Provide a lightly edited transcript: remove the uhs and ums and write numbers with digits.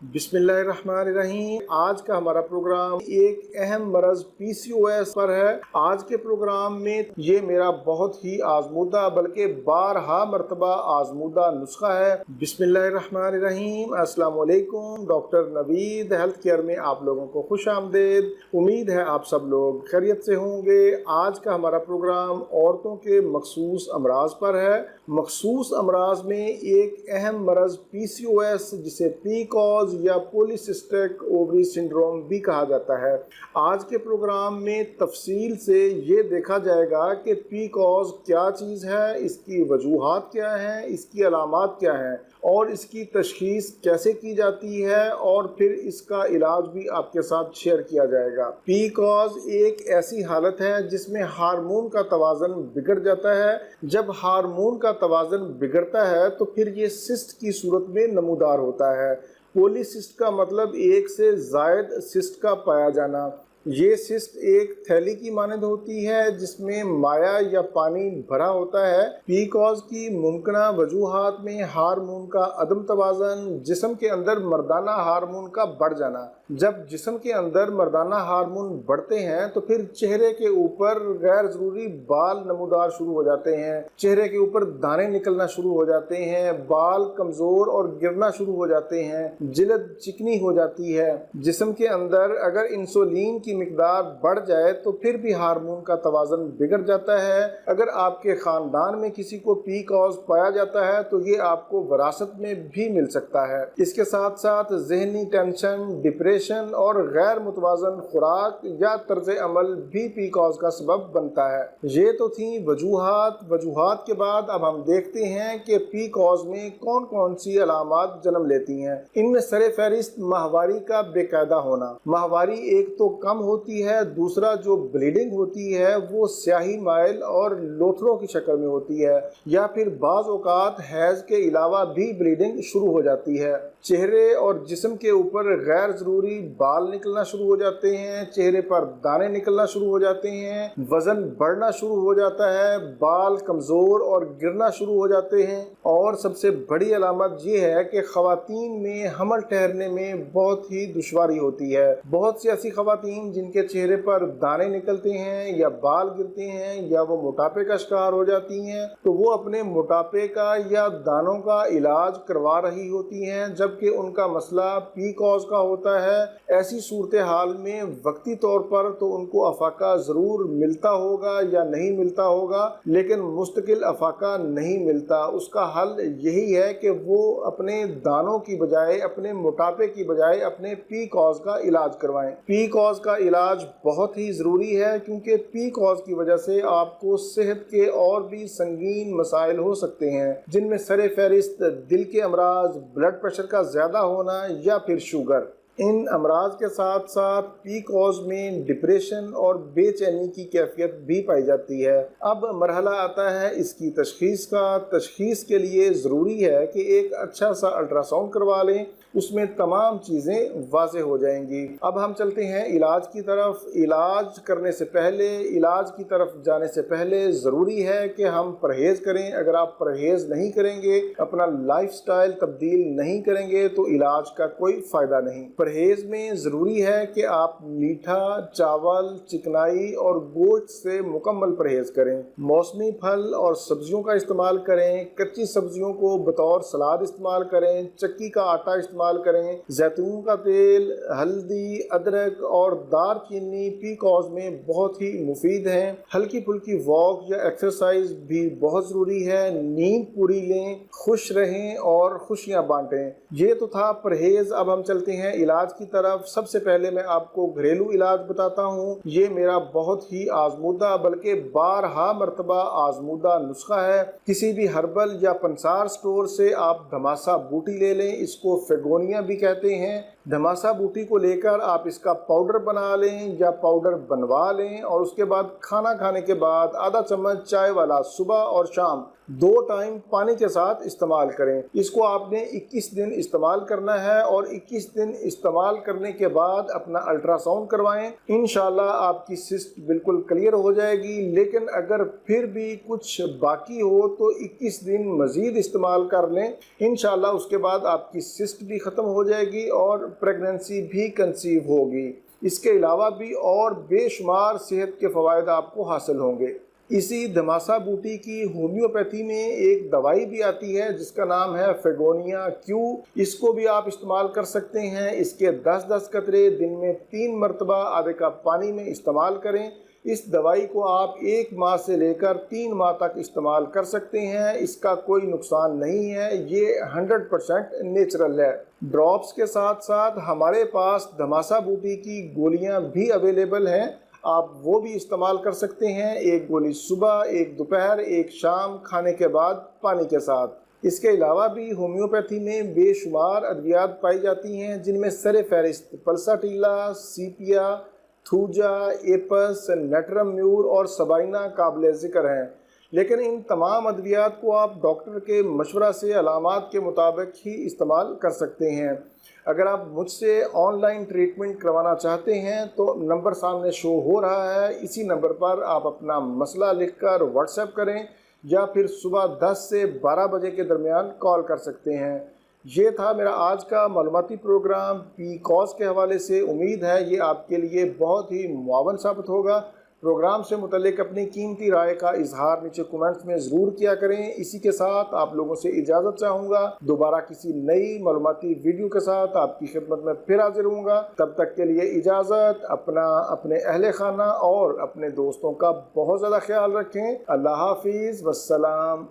बिस्मिल्लाहिर्रहमानिर्रहीम। आज का हमारा प्रोग्राम एक अहम मरज PCOS पर है। आज के प्रोग्राम में ये मेरा बहुत ही आजमूदा बल्कि बारहा मरतबा आजमूदा नुस्खा है। बिस्मिल्लाहिर्रहमानिर्रहीम। अस्सलाम वालेकुम। डॉक्टर नवीद हेल्थ केयर में आप लोगों को खुश आमदेद। उम्मीद है आप सब लोग खैरियत से होंगे। आज का हमारा प्रोग्राम औरतों के मखसूस अमराज पर है। मखसूस अमराज में एक अहम मरज PCOS जिसे PCOS या पॉलीसिस्टिक ओवरी सिंड्रोम भी कहा जाता है। आज के प्रोग्राम में तफसील से ये देखा जाएगा कि PCOS क्या चीज़ है, इसकी वजूहात क्या हैं, इसकी अलामात क्या हैं और इसकी तशखीस कैसे की जाती है और फिर इसका इलाज भी आपके साथ शेयर किया जाएगा। PCOS एक ऐसी हालत है जिसमें हार्मोन का तवाज़न बिगड़ जाता है। जब हार्मोन का तवाज़न बिगड़ता है तो फिर ये सिस्ट की सूरत में नमूदार होता है। पॉलीसिस्ट का मतलब एक से ज़ायद सिस्ट का पाया जाना। ये सिस्ट एक थैली की मानद होती है जिसमें माया या पानी भरा होता है। PCOS की मुमकिना वजूहात में हार्मोन का अदम तवाज़न, जिस्म के अंदर मर्दाना हार्मोन का बढ़ जाना। जब जिस्म के अंदर मर्दाना हार्मोन बढ़ते हैं तो फिर चेहरे के ऊपर गैर ज़रूरी बाल नमूदार शुरू हो जाते हैं, चेहरे के ऊपर दाने निकलना शुरू हो जाते हैं, बाल कमज़ोर और गिरना शुरू हो जाते हैं, जिल्द चिकनी हो जाती है। जिस्म के अंदर अगर इंसुलिन की मिकदार बढ़ जाए तो फिर भी हार्मोन का तवाज़न बिगड़ जाता है। अगर आपके ख़ानदान में किसी को PCOS पाया जाता है तो ये आपको विरासत में भी मिल सकता है। इसके साथ साथ ज़हनी टेंशन, डिप्रेशन और गैर मुतवाज़न खुराक या तर्ज अमल भी PCOS का सबब बनता है। ये तो थी वजूहात के बाद अब हम देखते हैं कि PCOS में कौन कौन सी अलामात जन्म लेती हैं। इनमें सरे फहरिस्त माहवारी का बेकायदा होना। माहवारी एक तो कम होती है, दूसरा जो ब्लीडिंग होती है वो स्याही माइल और लोथड़ों की शक्ल में होती है, या फिर बाज़ औक़ात हैज़ के अलावा भी ब्लीडिंग शुरू हो जाती है। चेहरे और जिस्म के ऊपर गैर ज़रूरी बाल निकलना शुरू हो जाते हैं, चेहरे पर दाने निकलना शुरू हो जाते हैं, वज़न बढ़ना शुरू हो जाता है, बाल कमज़ोर और गिरना शुरू हो जाते हैं। और सबसे बड़ी अलामत ये है कि ख़वातीन में हमल ठहरने में बहुत ही दुश्वारी होती है। बहुत सी ऐसी ख़वातीन जिनके चेहरे पर दाने निकलते हैं या बाल गिरते हैं या वो मोटापे का शिकार हो जाती हैं, तो वो अपने मोटापे का या दानों का इलाज करवा रही होती हैं जबकि उनका मसला PCOS का होता है। ऐसी सूरत हाल में वक्ती तौर पर तो उनको अफाका ज़रूर मिलता होगा या नहीं मिलता होगा, लेकिन मुस्तकिल अफाका नहीं मिलता। उसका हल यही है कि वो अपने दानों की बजाय, अपने मोटापे की बजाय अपने PCOS का इलाज करवाएं। PCOS का इलाज बहुत ही ज़रूरी है क्योंकि PCOS की वजह से आपको सेहत के और भी संगीन मसाइल हो सकते हैं, जिनमें सरे फहरिस्त दिल के अमराज, ब्लड प्रेशर का ज़्यादा होना या फिर शुगर। इन अमराज के साथ साथ PCOS में डिप्रेशन और बेचैनी की कैफियत भी पाई जाती है। अब मरहला आता है इसकी तशखीस का। तशखीस के लिए ज़रूरी है कि एक अच्छा सा अल्ट्रासाउंड करवा लें, उसमें तमाम चीज़ें वाज़ेह हो जाएंगी। अब हम चलते हैं इलाज की तरफ। इलाज करने से पहले, इलाज की तरफ जाने से पहले ज़रूरी है कि हम परहेज़ करें। अगर आप परहेज़ नहीं करेंगे, अपना लाइफस्टाइल तब्दील नहीं करेंगे तो इलाज का कोई फ़ायदा नहीं। परहेज़ में ज़रूरी है कि आप मीठा, चावल, चिकनाई और गोश्त से मुकम्मल परहेज़ करें। मौसमी फल और सब्जियों का इस्तेमाल करें। कच्ची सब्जियों को बतौर सलाद इस्तेमाल करें। चक्की का आटा इस्तेमाल करें। जैतून का तेल, हल्दी, अदरक और दारचीनी PCOS में बहुत ही मुफीद हैं। हल्की फुल्की वॉक या एक्सरसाइज भी बहुत ज़रूरी है। नींद पूरी लें, खुश रहें और खुशियाँ बांटें। ये तो था परहेज़। अब हम चलते हैं इलाज की तरफ। सबसे पहले मैं आपको घरेलू इलाज बताता हूँ। ये मेरा बहुत ही आजमूदा बल्कि बारहा मरतबा आजमूदा नुस्खा है। किसी भी हर्बल या पंसार स्टोर से आप धमासा बूटी ले लें, इसको फेगोनिया भी कहते हैं। धमासा बूटी को लेकर आप इसका पाउडर बना लें या पाउडर बनवा लें और उसके बाद खाना खाने के बाद आधा चम्मच चाय वाला सुबह और शाम 2 टाइम पानी के साथ इस्तेमाल करें। इसको आपने 21 दिन इस्तेमाल करना है और 21 दिन इस्तेमाल करने के बाद अपना अल्ट्रासाउंड करवाएं। इंशाल्लाह आपकी सिस्ट बिल्कुल क्लियर हो जाएगी। लेकिन अगर फिर भी कुछ बाकी हो तो 21 दिन मज़ीद इस्तेमाल कर लें। इंशाल्लाह उसके बाद आपकी सिस्ट भी ख़त्म हो जाएगी और प्रेगनेंसी भी कंसीव होगी। इसके अलावा भी और बेशुमार सेहत के फ़वाइद आपको हासिल होंगे। इसी धमासा बूटी की होम्योपैथी में एक दवाई भी आती है जिसका नाम है फेगोनिया क्यू। इसको भी आप इस्तेमाल कर सकते हैं। इसके 10-10 कतरे दिन में 3 मरतबा आधे कप पानी में इस्तेमाल करें। इस दवाई को आप 1 माह से लेकर 3 माह तक इस्तेमाल कर सकते हैं। इसका कोई नुकसान नहीं है, ये 100% नेचुरल है। ड्रॉप्स के साथ साथ हमारे पास धमासा बूटी की गोलियां भी अवेलेबल हैं, आप वो भी इस्तेमाल कर सकते हैं। 1 गोली सुबह, 1 दोपहर, 1 शाम खाने के बाद पानी के साथ। इसके अलावा भी होम्योपैथी में बेशुमार अद्वियात पाई जाती हैं जिनमें सर फहरिस्त पल्साटीला, सीपिया, थूजा, एपस, नेट्रम म्यूर और सबाइना काबिल ज़िक्र हैं। लेकिन इन तमाम अद्वियात को आप डॉक्टर के मशवरा से अलामात के मुताबिक ही इस्तेमाल कर सकते हैं। अगर आप मुझसे ऑनलाइन ट्रीटमेंट करवाना चाहते हैं तो नंबर सामने शो हो रहा है, इसी नंबर पर आप अपना मसला लिखकर व्हाट्सएप करें या फिर सुबह 10 से 12 बजे के दरमियान कॉल कर सकते हैं। ये था मेरा आज का मालूमाती प्रोग्राम PCOS के हवाले से। उम्मीद है ये आपके लिए बहुत ही मुआवन साबित होगा। प्रोग्राम से मुतल्लिक अपनी कीमती राय का इजहार नीचे कमेंट्स में ज़रूर किया करें। इसी के साथ आप लोगों से इजाज़त चाहूँगा। दोबारा किसी नई मालूमाती वीडियो के साथ आपकी खिदमत में फिर हाजिर होऊंगा। तब तक के लिए इजाज़त। अपने अहले खाना और अपने दोस्तों का बहुत ज़्यादा ख्याल रखें। अल्लाह हाफिज़, वस्सलाम।